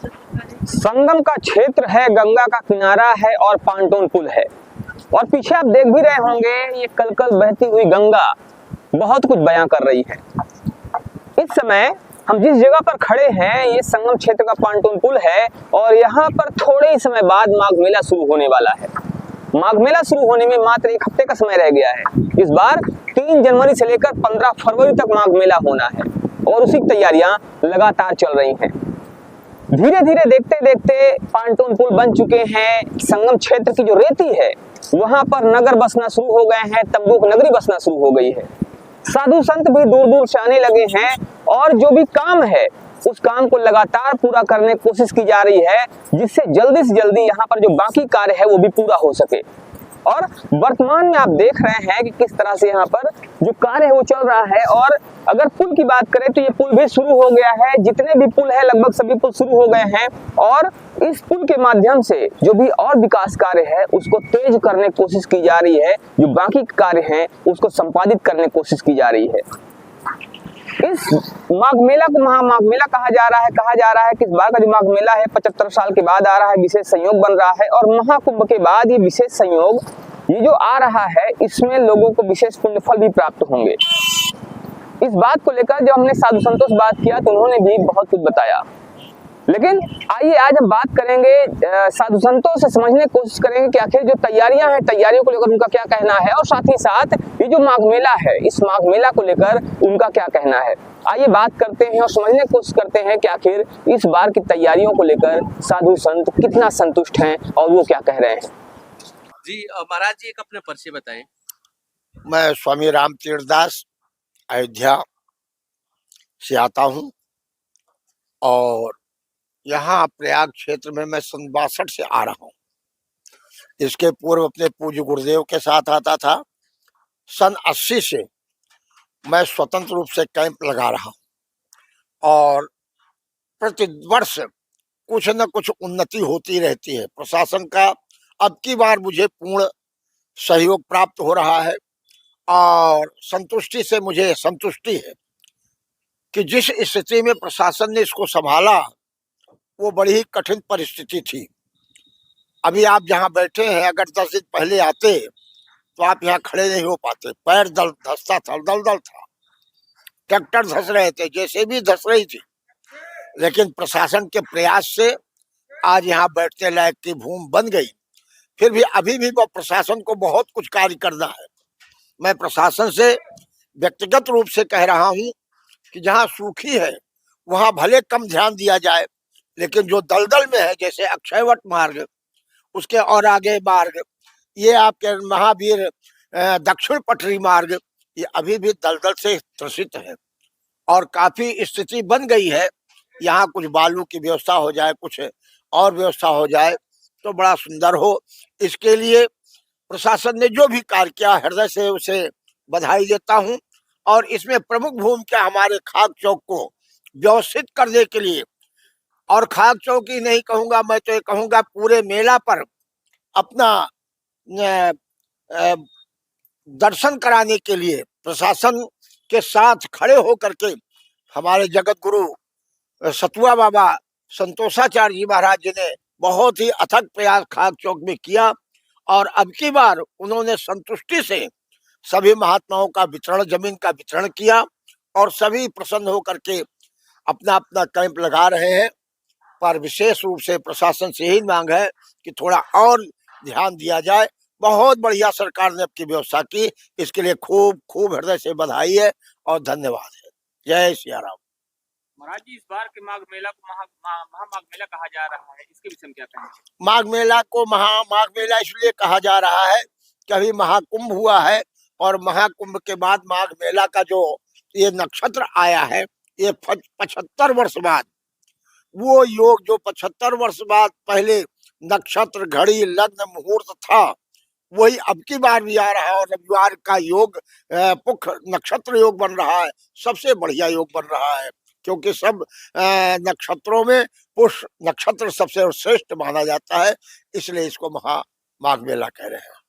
संगम का क्षेत्र है, गंगा का किनारा है और पांटोन पुल है। और पीछे आप देख भी रहे होंगे ये कलकल बहती हुई गंगा बहुत कुछ बयां कर रही है। इस समय हम जिस जगह पर खड़े हैं ये संगम क्षेत्र का पांटोन पुल है और यहाँ पर थोड़े ही समय बाद माघ मेला शुरू होने वाला है। माघ मेला शुरू होने में मात्र एक हफ्ते का समय रह गया है। इस बार 3 जनवरी से लेकर 15 फरवरी तक माघ मेला होना है और उसी की तैयारियां लगातार चल रही हैं। धीरे धीरे देखते देखते पांटोन पुल बन चुके हैं। संगम क्षेत्र की जो रेती है वहां पर नगर बसना शुरू हो गए हैं, तंबूक नगरी बसना शुरू हो गई है। साधु संत भी दूर दूर से आने लगे हैं और जो भी काम है उस काम को लगातार पूरा करने की कोशिश की जा रही है, जिससे जल्दी से जल्दी यहाँ पर जो बाकी कार्य है वो भी पूरा हो सके। और वर्तमान में आप देख रहे हैं कि किस तरह से यहाँ पर जो कार्य है वो चल रहा है। और अगर पुल की बात करें तो ये पुल भी शुरू हो गया है। जितने भी पुल है लगभग सभी पुल शुरू हो गए हैं और इस पुल के माध्यम से जो भी और विकास कार्य है उसको तेज करने की कोशिश की जा रही है। जो बाकी कार्य हैं उसको संपादित करने की कोशिश की जा रही है। इस माघ मेला को महामाघ मेला कहा जा रहा है कि इस बार का जो माघ मेला है 75 साल के बाद आ रहा है, विशेष संयोग बन रहा है। और महाकुंभ के बाद ये विशेष संयोग ये जो आ रहा है इसमें लोगों को विशेष पुण्यफल भी प्राप्त होंगे। इस बात को लेकर जब हमने साधु संतों से बात किया तो उन्होंने भी बहुत कुछ बताया। लेकिन आइए आज हम बात करेंगे साधु संतों से, समझने की कोशिश करेंगे कि आखिर जो तैयारियां हैं तैयारियों को लेकर उनका क्या कहना है और साथ ही साथ ये जो माघ मेला है इस माघ मेला को लेकर उनका क्या कहना है। आइए बात करते हैं और समझने की कोशिश करते हैं कि आखिर इस बार की तैयारियों को लेकर साधु संत कितना संतुष्ट हैं और वो क्या कह रहे हैं। जी महाराज जी, एक अपने परिचय बताएं। मैं स्वामी रामतीर्थ दास अयोध्या से आता हूँ और यहाँ प्रयाग क्षेत्र में मैं 62 से आ रहा हूँ। इसके पूर्व अपने पूज्य गुरुदेव के साथ आता था। सन 80 से मैं स्वतंत्र रूप से कैंप लगा रहा हूँ और प्रतिवर्ष कुछ न कुछ उन्नति होती रहती है। प्रशासन का अब की बार मुझे पूर्ण सहयोग प्राप्त हो रहा है और संतुष्टि से मुझे संतुष्टि है कि जिस स्थिति में प्रशासन ने इसको संभाला वो बड़ी ही कठिन परिस्थिति थी। अभी आप जहाँ बैठे हैं अगर 10 दिन पहले आते तो आप यहाँ खड़े नहीं हो पाते। पैर धंसता था, दलदल था, ट्रैक्टर धंस रहे थे, जैसे भी धंस रही थी। लेकिन प्रशासन के प्रयास से आज यहाँ बैठने लायक की भूमि बन गई। फिर भी अभी भी वो प्रशासन को बहुत कुछ कार्य करना है। मैं प्रशासन से व्यक्तिगत रूप से कह रहा हूँ कि जहाँ सूखी है वहाँ भले कम ध्यान दिया जाए, लेकिन जो दलदल में है जैसे अक्षयवट मार्ग, उसके और आगे मार्ग, ये आपके महावीर दक्षिण पटरी मार्ग, ये अभी भी दलदल से त्रसित है और काफी स्थिति बन गई है। यहाँ कुछ बालू की व्यवस्था हो जाए, कुछ और व्यवस्था हो जाए तो बड़ा सुंदर हो। इसके लिए प्रशासन ने जो भी कार्य किया हृदय से उसे बधाई देता हूँ। और इसमें प्रमुख भूमिका हमारे खाक चौक को व्यवस्थित करने के लिए, और खाक चौक ही नहीं कहूँगा, मैं तो ये कहूँगा पूरे मेला पर अपना दर्शन कराने के लिए प्रशासन के साथ खड़े होकर के हमारे जगत गुरु सतुआ बाबा संतोषाचार्य जी महाराज जी ने बहुत ही अथक प्रयास खाक चौक में किया। और अब की बार उन्होंने संतुष्टि से सभी महात्माओं का वितरण, जमीन का वितरण किया और सभी प्रसन्न होकर के अपना अपना कैंप लगा रहे हैं। पर विशेष रूप से प्रशासन से यही मांग है कि थोड़ा और ध्यान दिया जाए। बहुत बढ़िया सरकार ने आपकी व्यवस्था की, इसके लिए खूब खूब हृदय से बधाई है और धन्यवाद है। जय सिया राम। महाराज जी, इस बार के माघ मेला को महामाघ मेला कहा जा रहा है, इसके विषय में क्या कहेंगे। माघ मेला को महामाघ मेला इसलिए कहा जा रहा है कि अभी महाकुंभ हुआ है और महाकुंभ के बाद माघ मेला का जो ये नक्षत्र आया है, ये 75 वर्ष बाद वो योग जो 75 वर्ष बाद पहले नक्षत्र, घड़ी, लग्न, मुहूर्त था, वही अब की बार भी आ रहा है। और रविवार का योग पुख नक्षत्र योग बन रहा है, सबसे बढ़िया योग बन रहा है, क्योंकि सब नक्षत्रों में पुष्य नक्षत्र सबसे श्रेष्ठ माना जाता है, इसलिए इसको माघ मेला कह रहे हैं।